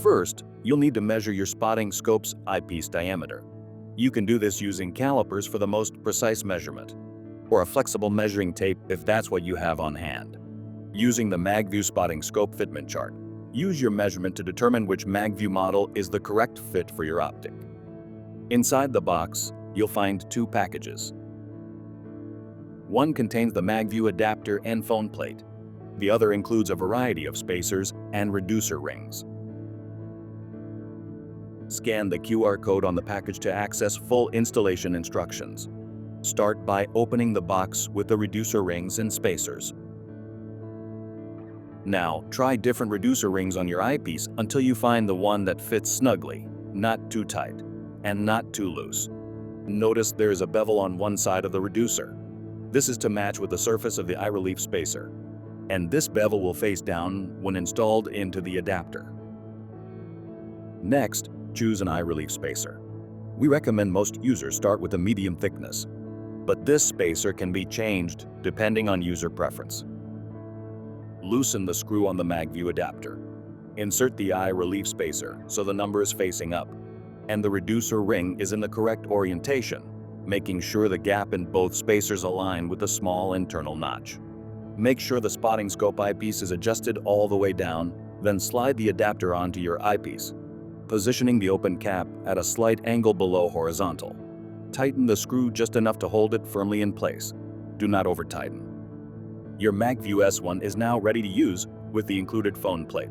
First, you'll need to measure your spotting scope's eyepiece diameter. You can do this using calipers for the most precise measurement, or a flexible measuring tape if that's what you have on hand. Using the Magview spotting scope fitment chart, use your measurement to determine which Magview model is the correct fit for your optic. Inside the box, you'll find two packages. One contains the Magview adapter and phone plate. The other includes a variety of spacers and reducer rings. Scan the QR code on the package to access full installation instructions. Start by opening the box with the reducer rings and spacers. Now, try different reducer rings on your eyepiece until you find the one that fits snugly, not too tight, and not too loose. Notice there is a bevel on one side of the reducer. This is to match with the surface of the eye relief spacer, and this bevel will face down when installed into the adapter. Next, choose an eye relief spacer. We recommend most users start with a medium thickness, but this spacer can be changed depending on user preference. Loosen the screw on the Magview adapter. Insert the eye relief spacer so the number is facing up, and the reducer ring is in the correct orientation, making sure the gap in both spacers align with the small internal notch. Make sure the spotting scope eyepiece is adjusted all the way down, then slide the adapter onto your eyepiece, positioning the open cap at a slight angle below horizontal. Tighten the screw just enough to hold it firmly in place. Do not over-tighten. Your Magview S1 is now ready to use with the included phone plate.